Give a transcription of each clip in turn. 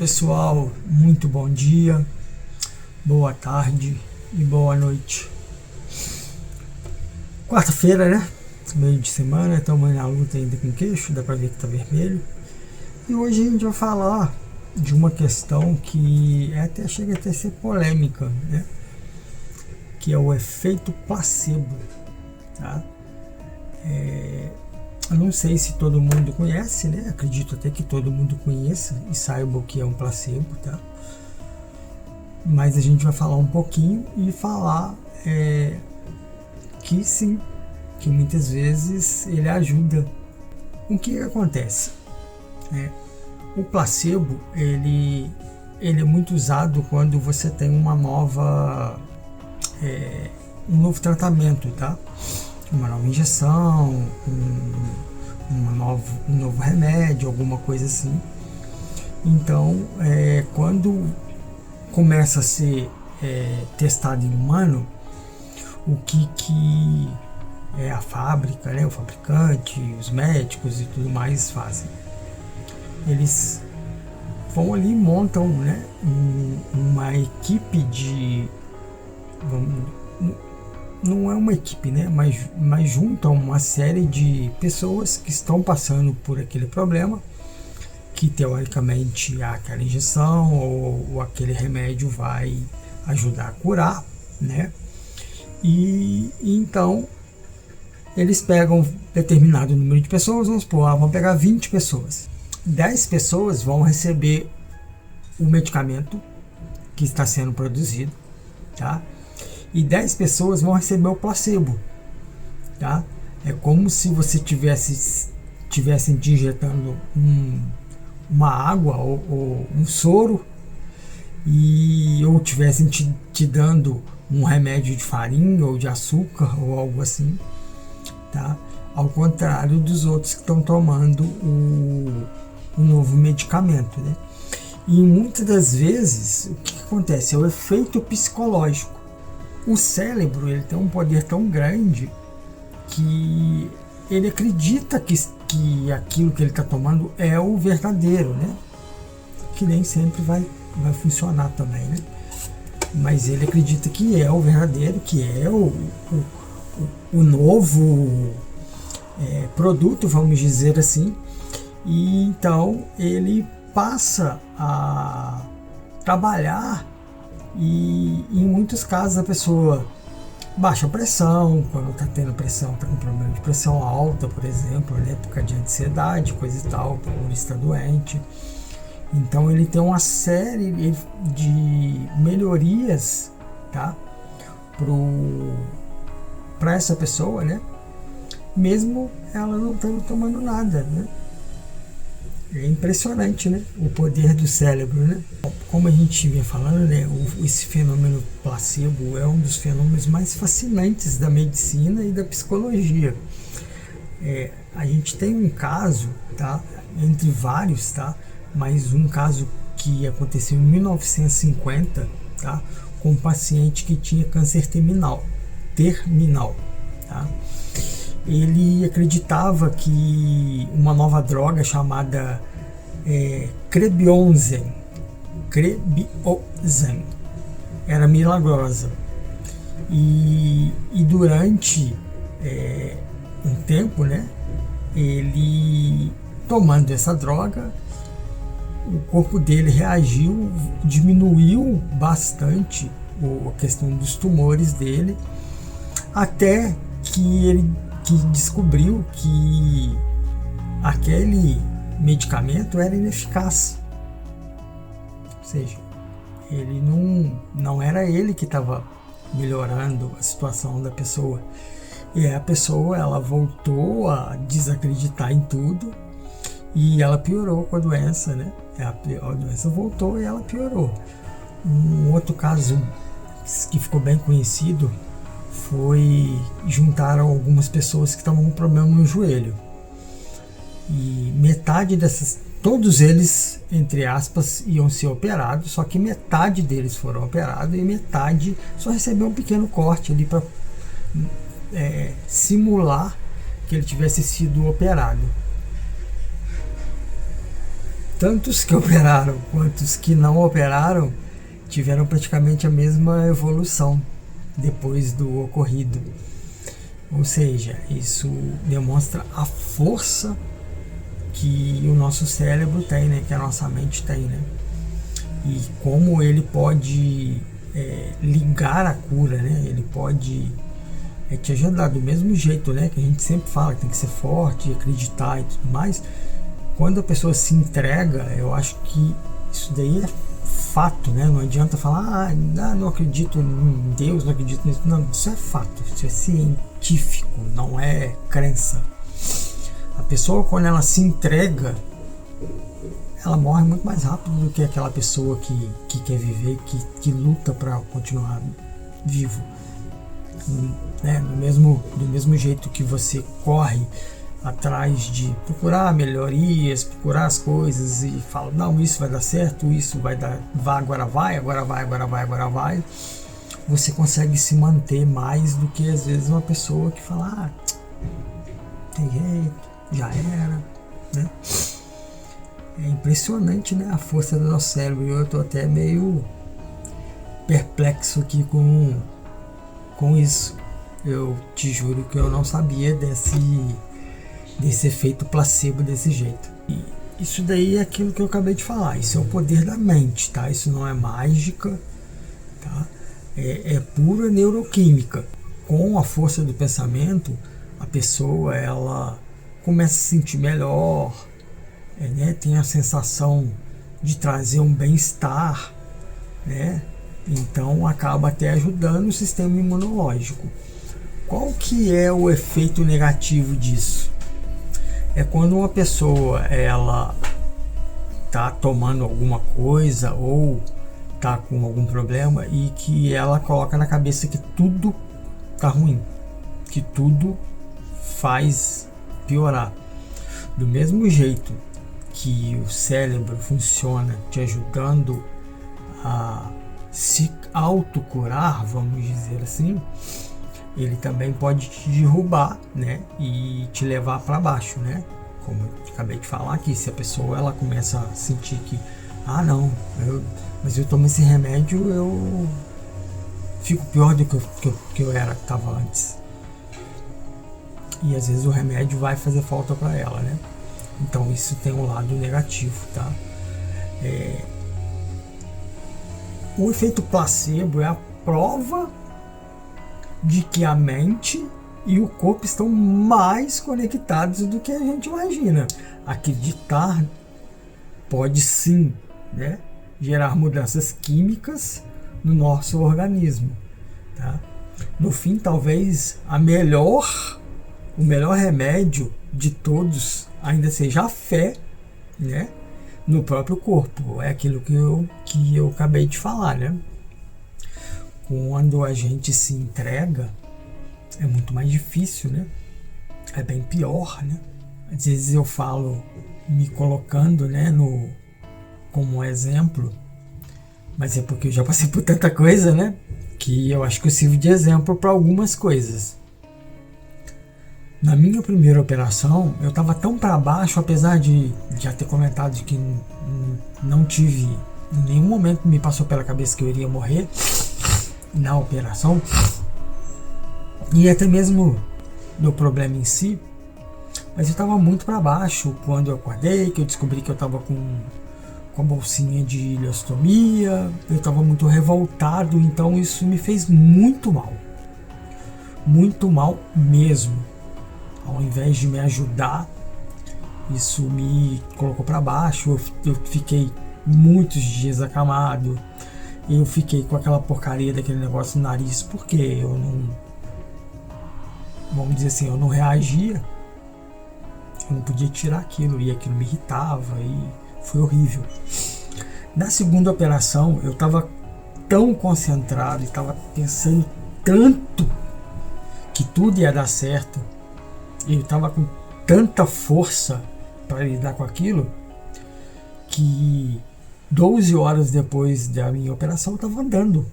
Pessoal, muito bom dia, boa tarde e boa noite. Quarta-feira, né? Meio de semana, estamos na luta ainda com queixo, dá pra ver que tá vermelho. E hoje a gente vai falar de uma questão que até chega até a ser polêmica, né? Que é o efeito placebo, tá? Eu não sei se todo mundo conhece, né? Acredito até que todo mundo conheça e saiba o que é um placebo, tá? Mas a gente vai falar um pouquinho e falar que sim, que muitas vezes ele ajuda. O que acontece? O placebo, ele é muito usado quando você tem um novo tratamento, tá? Uma nova injeção, um novo remédio, alguma coisa assim. Então, quando começa a ser testado em humano, o que a fábrica, né, o fabricante, os médicos e tudo mais fazem? Eles vão ali e montam, né, uma equipe de... não é uma equipe, né, mas juntam uma série de pessoas que estão passando por aquele problema, que teoricamente aquela injeção ou aquele remédio vai ajudar a curar, né? E então eles pegam determinado número de pessoas, vamos supor, vão pegar 20 pessoas. 10 pessoas vão receber o medicamento que está sendo produzido, tá? E 10 pessoas vão receber o placebo, tá? É como se você tivesse te injetando uma água ou um soro ou tivessem te dando um remédio de farinha ou de açúcar ou algo assim, tá? Ao contrário dos outros que estão tomando o novo medicamento, né? E muitas das vezes o que acontece é o efeito psicológico. O cérebro, ele tem um poder tão grande que ele acredita que aquilo que ele está tomando é o verdadeiro, né? Que nem sempre vai funcionar também, né? Mas ele acredita que é o verdadeiro, que é o novo produto, vamos dizer assim. E então ele passa a trabalhar e em muitos casos a pessoa baixa pressão, quando está tendo pressão, está com problema de pressão alta, por exemplo, né, por causa de ansiedade, coisa e tal, por estar doente. Então ele tem uma série de melhorias, tá, para essa pessoa, né, mesmo ela não estando tomando nada, né. É impressionante, né, o poder do cérebro, né. Como a gente vinha falando, né, esse fenômeno placebo é um dos fenômenos mais fascinantes da medicina e da psicologia. A gente tem um caso, tá, entre vários, tá, mas um caso que aconteceu em 1950, tá, com um paciente que tinha câncer terminal, tá. Ele acreditava que uma nova droga chamada Crebionzen era milagrosa. E durante um tempo, né, ele tomando essa droga, o corpo dele reagiu, diminuiu bastante a questão dos tumores dele, até que ele descobriu que aquele medicamento era ineficaz. Ou seja, ele não era ele que estava melhorando a situação da pessoa. E a pessoa, ela voltou a desacreditar em tudo e ela piorou com a doença, né? A doença voltou e ela piorou. Um outro caso que ficou bem conhecido foi juntaram algumas pessoas que estavam com problema no joelho. E metade todos eles, entre aspas, iam ser operados, só que metade deles foram operados e metade só recebeu um pequeno corte ali para simular que ele tivesse sido operado. tanto os que operaram quanto os que não operaram tiveram praticamente a mesma evolução depois do ocorrido. Ou seja, isso demonstra a força que o nosso cérebro tem, né? Que a nossa mente tem, né? E como ele pode ligar a cura, né? Ele pode te ajudar do mesmo jeito, né? Que a gente sempre fala que tem que ser forte, acreditar e tudo mais. Quando a pessoa se entrega, eu acho que isso daí é fato, né? Não adianta falar, não acredito em Deus, não acredito nisso. Não, isso é fato, isso é científico, não é crença. A pessoa, quando ela se entrega, ela morre muito mais rápido do que aquela pessoa que quer viver, que luta para continuar vivo. Né? Do mesmo jeito que você corre atrás de procurar melhorias, procurar as coisas e fala, não, isso vai dar certo, isso vai dar, agora vai, você consegue se manter mais do que às vezes uma pessoa que fala, tem jeito, já era, né? É impressionante, né, a força do nosso cérebro. Eu tô até meio perplexo aqui com isso. Eu te juro que eu não sabia desse efeito placebo desse jeito. E isso daí é aquilo que eu acabei de falar. Isso é o poder da mente, tá? Isso não é mágica, tá? É pura neuroquímica. Com a força do pensamento, a pessoa ela começa a se sentir melhor, né? Tem a sensação de trazer um bem-estar, né? Então acaba até ajudando o sistema imunológico. Qual que é o efeito negativo disso? É quando uma pessoa ela tá tomando alguma coisa ou tá com algum problema e que ela coloca na cabeça que tudo tá ruim, que tudo faz piorar. Do mesmo jeito que o cérebro funciona te ajudando a se autocurar, vamos dizer assim, ele também pode te derrubar, né, e te levar para baixo, né? Como eu acabei de falar aqui, se a pessoa ela começa a sentir que mas eu tomo esse remédio, eu fico pior do que eu era, que estava antes. E às vezes o remédio vai fazer falta para ela, né? Então isso tem um lado negativo, tá? O efeito placebo é a prova de que a mente e o corpo estão mais conectados do que a gente imagina. Acreditar pode sim, né, gerar mudanças químicas no nosso organismo, tá? No fim, talvez o melhor remédio de todos ainda seja a fé, né, no próprio corpo. É aquilo que eu acabei de falar, né? Quando a gente se entrega, é muito mais difícil, né? É bem pior, né? Às vezes eu falo me colocando, né, como exemplo, mas é porque eu já passei por tanta coisa, né, que eu acho que eu sirvo de exemplo para algumas coisas. Na minha primeira operação, eu estava tão para baixo, apesar de já ter comentado que não tive, em nenhum momento me passou pela cabeça que eu iria morrer na operação, e até mesmo no problema em si, mas eu estava muito para baixo quando eu acordei, que eu descobri que eu estava com a bolsinha de ileostomia, eu estava muito revoltado, então isso me fez muito mal mesmo. Ao invés de me ajudar, isso me colocou para baixo. Eu fiquei muitos dias acamado, eu fiquei com aquela porcaria daquele negócio no nariz, porque eu não, vamos dizer assim, eu não reagia, eu não podia tirar aquilo, e aquilo me irritava, e foi horrível. Na segunda operação, eu estava tão concentrado e estava pensando tanto que tudo ia dar certo, eu estava com tanta força para lidar com aquilo, que 12 horas depois da minha operação eu estava andando.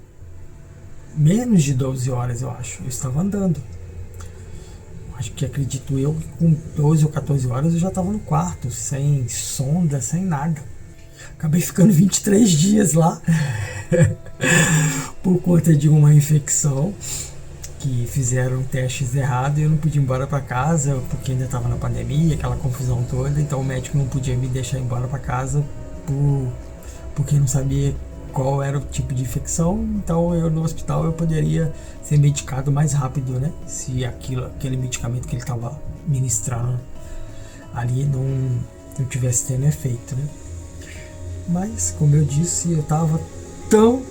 Menos de 12 horas, eu acho, eu estava andando. Acho que, acredito eu, que com 12 ou 14 horas eu já estava no quarto, sem sonda, sem nada. Acabei ficando 23 dias lá por conta de uma infecção que fizeram testes errados e eu não podia ir embora para casa porque ainda estava na pandemia, aquela confusão toda, então o médico não podia me deixar ir embora para casa porque não sabia qual era o tipo de infecção, então eu no hospital eu poderia ser medicado mais rápido, né? Se aquele medicamento que ele estava ministrando ali não tivesse tendo efeito, né? Mas, como eu disse, eu estava tão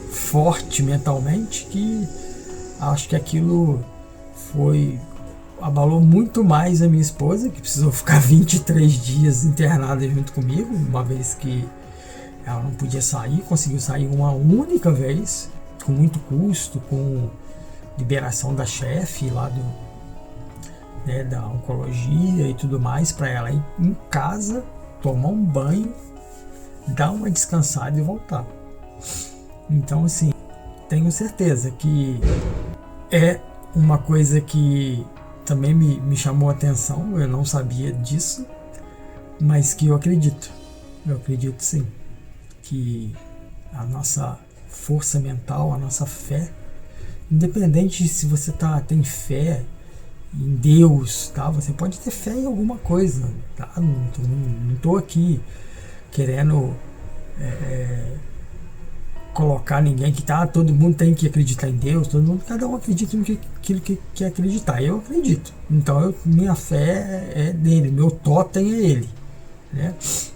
forte mentalmente que acho que aquilo abalou muito mais a minha esposa, que precisou ficar 23 dias internada junto comigo, uma vez que ela não podia sair, conseguiu sair uma única vez, com muito custo, com liberação da chefe lá da oncologia e tudo mais, para ela ir em casa, tomar um banho, dar uma descansada e voltar. Então, assim, tenho certeza que é uma coisa que também me chamou a atenção, eu não sabia disso, mas que eu acredito sim, que a nossa força mental, a nossa fé, independente se você tem fé em Deus, tá? Você pode ter fé em alguma coisa, tá? Não tô aqui querendo colocar ninguém que todo mundo tem que acreditar em Deus, cada um acredita naquilo que quer acreditar. Eu acredito, então minha fé é nele, meu totem é ele, né?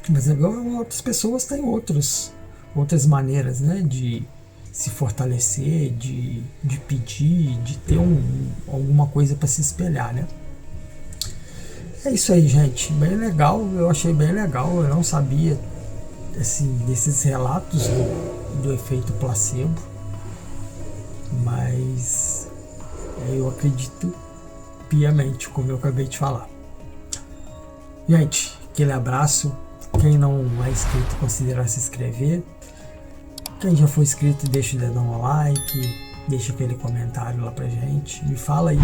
Mas agora outras pessoas têm outras maneiras, né, de se fortalecer, de pedir, de ter alguma coisa para se espelhar, né? É isso aí, gente, bem legal, eu achei bem legal, eu não sabia assim, desses relatos do efeito placebo, mas eu acredito piamente, como eu acabei de falar. Gente, aquele abraço. Quem não é inscrito, considera se inscrever. Quem já foi inscrito, deixa o dedão no like, deixa aquele comentário lá pra gente. Me fala aí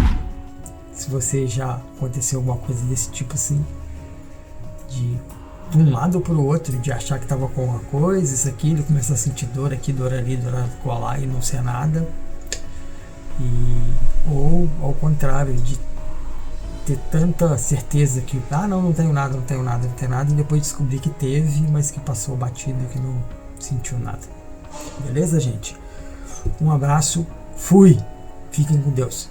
se você já aconteceu alguma coisa desse tipo assim, de um lado pro outro, de achar que tava com alguma coisa, isso aqui, ele começa a sentir dor aqui, dor ali, dor lá e não ser nada. Ou ao contrário, de ter tanta certeza que não tenho nada, e depois descobrir que teve, mas que passou batido e que não sentiu nada. Beleza, gente? Um abraço, fui! Fiquem com Deus.